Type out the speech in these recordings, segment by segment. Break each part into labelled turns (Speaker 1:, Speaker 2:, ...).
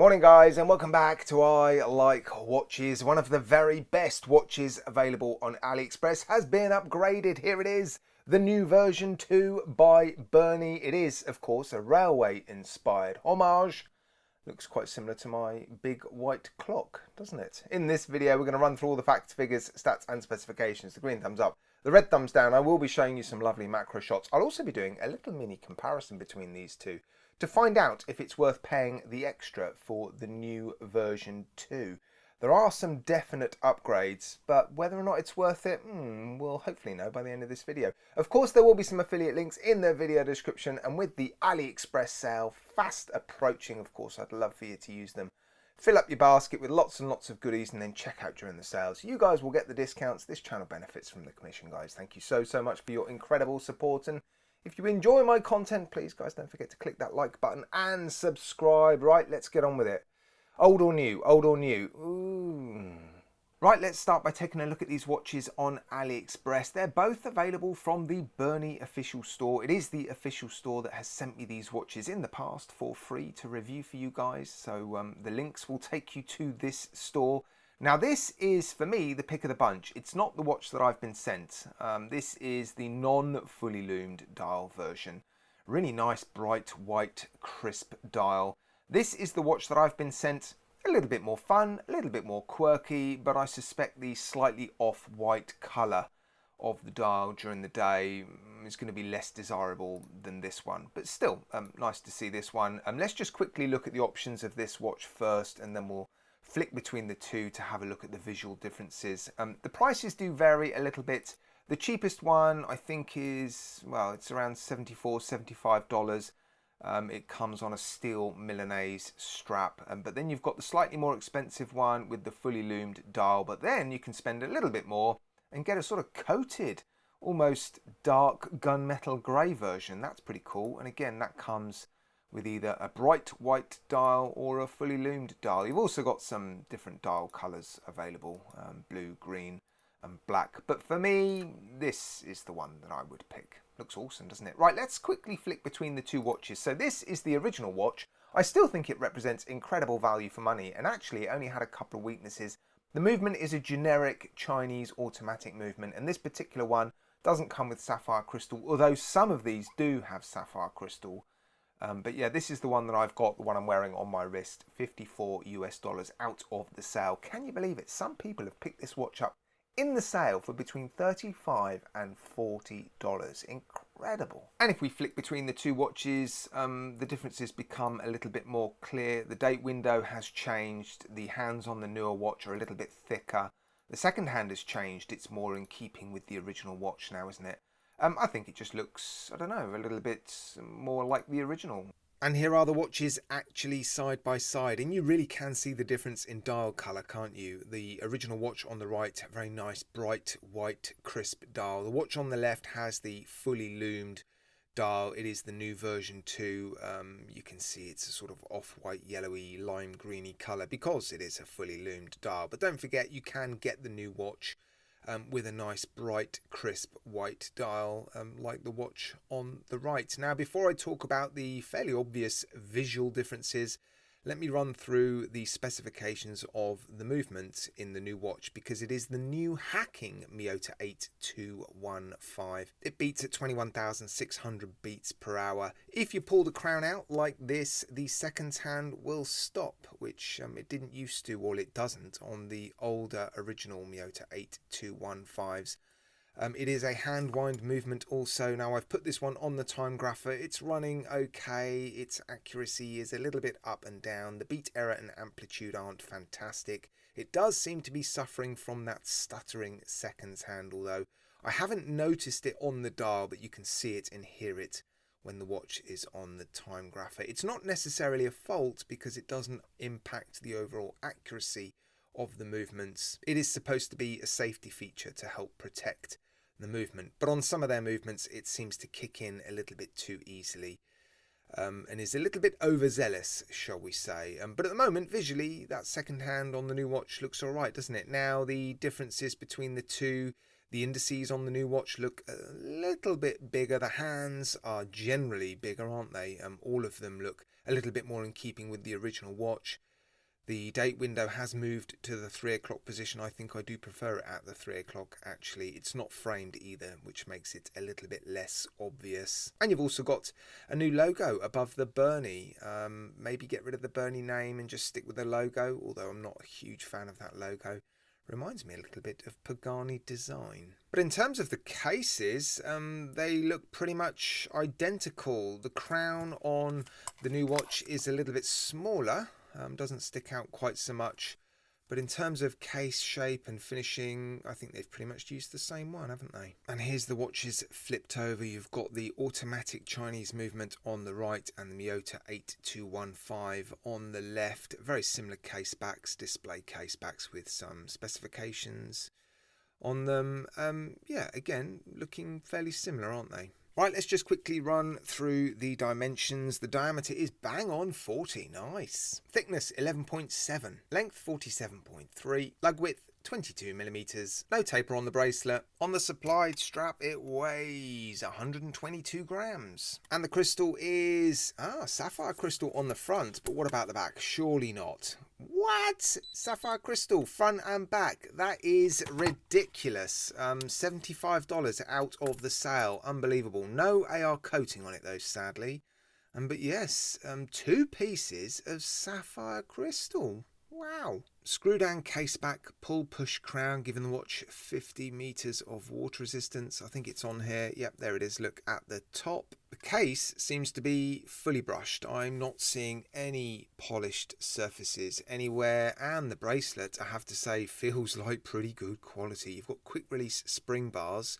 Speaker 1: Morning guys, and welcome back to I Like Watches. One of the very best watches available on AliExpress has been upgraded. Here it is, the new version 2 by Bernie. It is, of course, a railway inspired homage. Looks quite similar to my big white clock, doesn't it? In this video we're going to run through all the facts, figures, stats and specifications. The green thumbs up, the red thumbs down. I will be showing you some lovely macro shots. I'll also be doing a little mini comparison between these two to find out if it's worth paying the extra for the new version 2. There are some definite upgrades, but whether or not it's worth it, we'll hopefully know by the end of this video. Of course, there will be some affiliate links in the video description, and with the AliExpress sale fast approaching, of course, I'd love for you to use them. Fill up your basket with lots and lots of goodies and then check out during the sales. You guys will get the discounts. This channel benefits from the commission, guys. Thank you so much for your incredible support, and if you enjoy my content, please guys don't forget to click that like button and subscribe. Right, let's get on with it. Old or new? Old or new? Ooh. Right, let's start by taking a look at these watches on AliExpress. They're both available from the Bernie official store. It is the official store that has sent me these watches in the past for free to review for you guys. So the links will take you to this store. Now this is, for me, the pick of the bunch. It's not the watch that I've been sent. This is the non-fully loomed dial version. Really nice, bright, white, crisp dial. This is the watch that I've been sent. A little bit more fun, a little bit more quirky, but I suspect the slightly off-white colour of the dial during the day is going to be less desirable than this one. But still, nice to see this one. Let's just quickly look at the options of this watch first, and then we'll flick between the two to have a look at the visual differences. The prices do vary a little bit. The cheapest one I think is, well, it's around $74, $75. It comes on a steel Milanese strap, but then you've got the slightly more expensive one with the fully loomed dial, but then you can spend a little bit more and get a sort of coated, almost dark gunmetal grey version. That's pretty cool, and again that comes with either a bright white dial or a fully loomed dial. You've also got some different dial colours available, blue, green and black. But for me, this is the one that I would pick. Looks awesome, doesn't it? Right, let's quickly flick between the two watches. So this is the original watch. I still think it represents incredible value for money, and actually it only had a couple of weaknesses. The movement is a generic Chinese automatic movement, and this particular one doesn't come with sapphire crystal, although some of these do have sapphire crystal. But yeah, this is the one that I've got, the one I'm wearing on my wrist, $54 US out of the sale. Can you believe it? Some people have picked this watch up in the sale for between $35 and $40. Incredible. And if we flick between the two watches, the differences become a little bit more clear. The date window has changed. The hands on the newer watch are a little bit thicker. The second hand has changed. It's more in keeping with the original watch now, isn't it? I think it just looks, I don't know, a little bit more like the original. And here are the watches actually side by side, and you really can see the difference in dial colour, can't you? The original watch on the right, very nice, bright, white, crisp dial. The watch on the left has the fully loomed dial. It is the new version 2. You can see it's a sort of off-white, yellowy, lime greeny colour because it is a fully loomed dial. But don't forget, you can get the new watch with a nice bright crisp white dial like the watch on the right. Now before I talk about the fairly obvious visual differences, let me run through the specifications of the movement in the new watch, because it is the new hacking Miyota 8215. It beats at 21,600 beats per hour. If you pull the crown out like this, the second hand will stop, which it didn't used to, or it doesn't, on the older original Miyota 8215s. It is a hand wind movement also. Now I've put this one on the time grapher. It's running okay. Its accuracy is a little bit up and down. The beat error and amplitude aren't fantastic. It does seem to be suffering from that stuttering seconds hand, although I haven't noticed it on the dial, but you can see it and hear it when the watch is on the time grapher. It's not necessarily a fault because it doesn't impact the overall accuracy of the movements. It is supposed to be a safety feature to help protect the movement, but on some of their movements it seems to kick in a little bit too easily, and is a little bit overzealous, shall we say. But at the moment, visually, that second hand on the new watch looks alright, doesn't it? Now the differences between the two, the indices on the new watch look a little bit bigger. The hands are generally bigger, aren't they? All of them look a little bit more in keeping with the original watch. The date window has moved to the 3 o'clock position. I think I do prefer it at the 3 o'clock actually. It's not framed either, which makes it a little bit less obvious. And you've also got a new logo above the Bernie. Maybe get rid of the Bernie name and just stick with the logo, although I'm not a huge fan of that logo. Reminds me a little bit of Pagani design. But in terms of the cases, they look pretty much identical. The crown on the new watch is a little bit smaller. Doesn't stick out quite so much, but in terms of case shape and finishing, I think they've pretty much used the same one, haven't they? And here's the watches flipped over. You've got the automatic Chinese movement on the right and the Miyota 8215 on the left. Very similar case backs, display case backs with some specifications on them. Yeah, again, looking fairly similar, aren't they? Right, let's just quickly run through the dimensions. The diameter is bang on 40, nice. Thickness 11.7, length 47.3, lug width 22mm, no taper on the bracelet. On the supplied strap it weighs 122 grams. And the crystal is, sapphire crystal on the front, but what about the back? Surely not. What? Sapphire crystal, front and back. That is ridiculous. $75 out of the sale. Unbelievable. No AR coating on it though, sadly. But yes, 2 pieces of sapphire crystal. Wow. Screw down case back, pull push crown, giving the watch 50 meters of water resistance. I think it's on here. Yep, there it is. Look at the top. The case seems to be fully brushed. I'm not seeing any polished surfaces anywhere. And the bracelet, I have to say, feels like pretty good quality. You've got quick release spring bars.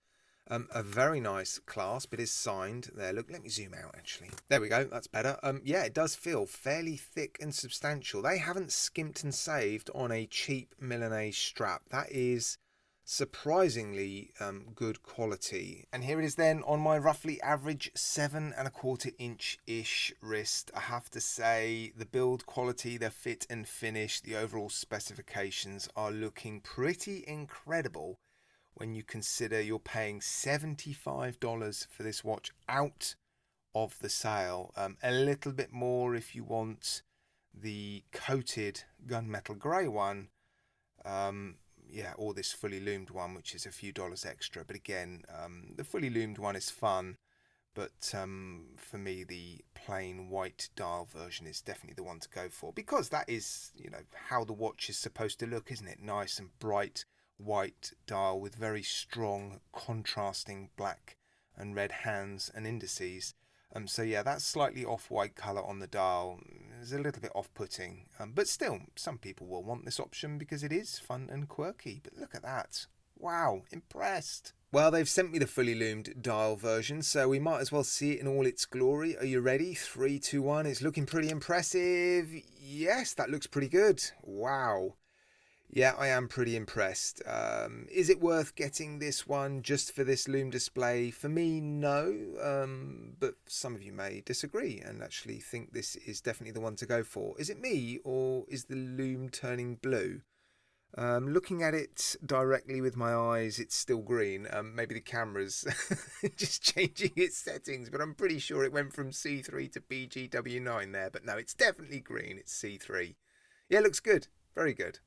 Speaker 1: A very nice clasp. It is signed there. Look, let me zoom out actually. There we go. That's better. Yeah, it does feel fairly thick and substantial. They haven't skimped and saved on a cheap Milanese strap. That is surprisingly good quality. And here it is then on my roughly average 7¼ inch-ish wrist. I have to say the build quality, the fit and finish, the overall specifications are looking pretty incredible. When you consider you're paying $75 for this watch out of the sale. A little bit more if you want the coated gunmetal grey one. Yeah, or this fully loomed one, which is a few dollars extra. But again, the fully loomed one is fun. But for me, the plain white dial version is definitely the one to go for. Because that is, you know, how the watch is supposed to look, isn't it? Nice and bright white dial with very strong contrasting black and red hands and indices. So yeah, that slightly off-white colour on the dial is a little bit off-putting. But still, some people will want this option because it is fun and quirky. But look at that. Wow, impressed. Well, they've sent me the fully loomed dial version, so we might as well see it in all its glory. Are you ready? 3, 2, 1. It's looking pretty impressive. Yes, that looks pretty good. Wow. Yeah, I am pretty impressed. Is it worth getting this one just for this Lume display? For me, no. But some of you may disagree and actually think this is definitely the one to go for. Is it me, or is the Lume turning blue? Looking at it directly with my eyes, it's still green. Maybe the camera's just changing its settings, but I'm pretty sure it went from C3 to BGW9 there. But no, it's definitely green. It's C3. Yeah, looks good. Very good.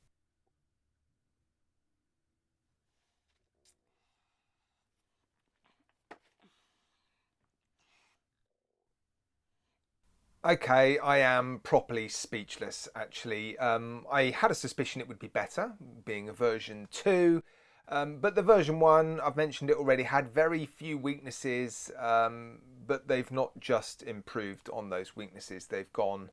Speaker 1: Okay, I am properly speechless, actually. I had a suspicion it would be better, being a version 2. But the version 1, I've mentioned it already, had very few weaknesses. But they've not just improved on those weaknesses. They've gone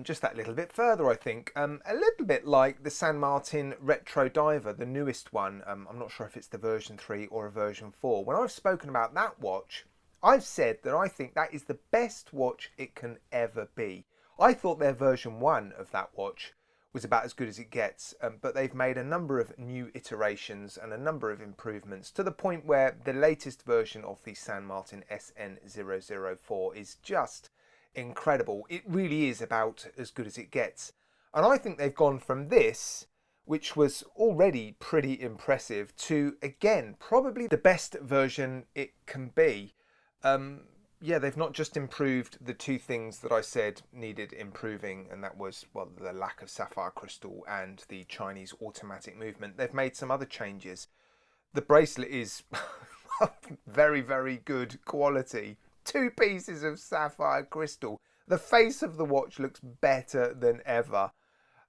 Speaker 1: just that little bit further, I think. A little bit like the San Martin Retro Diver, the newest one. I'm not sure if it's the version 3 or a version 4. When I've spoken about that watch, I've said that I think that is the best watch it can ever be. I thought their version 1 of that watch was about as good as it gets, but they've made a number of new iterations and a number of improvements to the point where the latest version of the San Martin SN004 is just incredible. It really is about as good as it gets. And I think they've gone from this, which was already pretty impressive, to, again, probably the best version it can be. yeah, they've not just improved the two things that I said needed improving, and that was, well, the lack of sapphire crystal and the Chinese automatic movement. They've made some other changes. The bracelet is very, very good quality. 2 pieces of sapphire crystal. The face of the watch looks better than ever.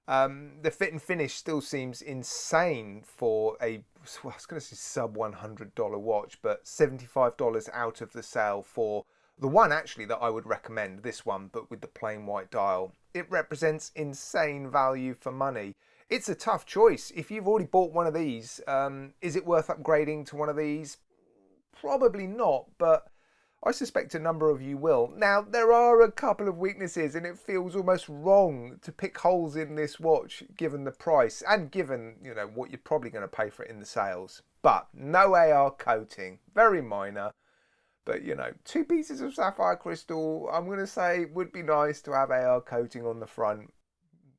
Speaker 1: The fit and finish still seems insane for a, well, I was going to say sub $100 watch, but $75 out of the sale for the one actually that I would recommend, this one, but with the plain white dial. It represents insane value for money. It's a tough choice. If you've already bought one of these, is it worth upgrading to one of these? Probably not, but I suspect a number of you will. Now, there are a couple of weaknesses, and it feels almost wrong to pick holes in this watch given the price and given, you know, what you're probably going to pay for it in the sales. But no AR coating, very minor. But, you know, 2 pieces of sapphire crystal, I'm going to say would be nice to have AR coating on the front.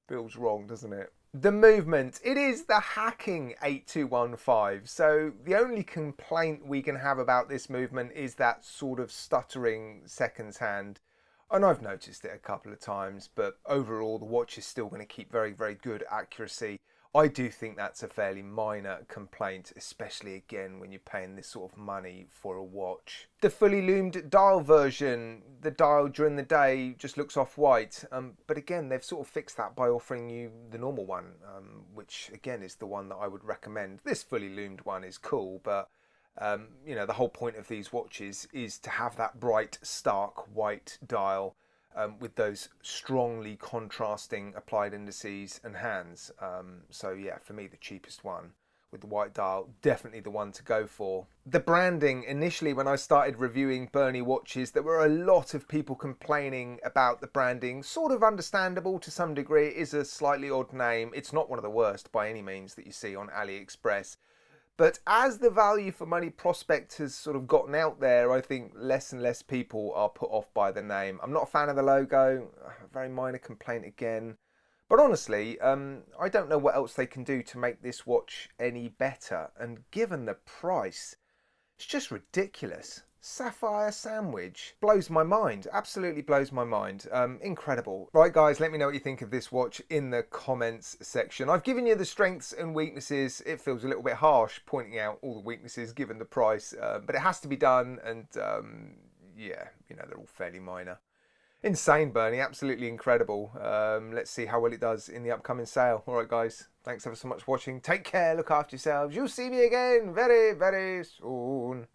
Speaker 1: Feels wrong, doesn't it? The movement, it is the hacking 8215, so the only complaint we can have about this movement is that sort of stuttering seconds hand, and I've noticed it a couple of times, but overall the watch is still going to keep very, very good accuracy. I do think that's a fairly minor complaint, especially again when you're paying this sort of money for a watch. The fully loomed dial version, the dial during the day just looks off-white, but again they've sort of fixed that by offering you the normal one, which again is the one that I would recommend. This fully loomed one is cool, but you know, the whole point of these watches is to have that bright, stark white dial with those strongly contrasting applied indices and hands. So yeah, for me, the cheapest one with the white dial, definitely the one to go for. The branding, initially when I started reviewing Bernie watches, there were a lot of people complaining about the branding. Sort of understandable to some degree. It is a slightly odd name. It's not one of the worst by any means that you see on AliExpress. But as the value for money prospect has sort of gotten out there, I think less and less people are put off by the name. I'm not a fan of the logo, a very minor complaint again. But honestly, I don't know what else they can do to make this watch any better. And given the price, it's just ridiculous. Sapphire sandwich blows my mind, absolutely blows my mind. Incredible. Right guys, let me know what you think of this watch in the comments section. I've given you the strengths and weaknesses. It feels a little bit harsh pointing out all the weaknesses given the price, but it has to be done, and yeah, you know, they're all fairly minor. Insane, Bernie, absolutely incredible. Let's see how well it does in the upcoming sale. All right guys, thanks ever so much for watching. Take care, look after yourselves. You'll see me again very, very soon.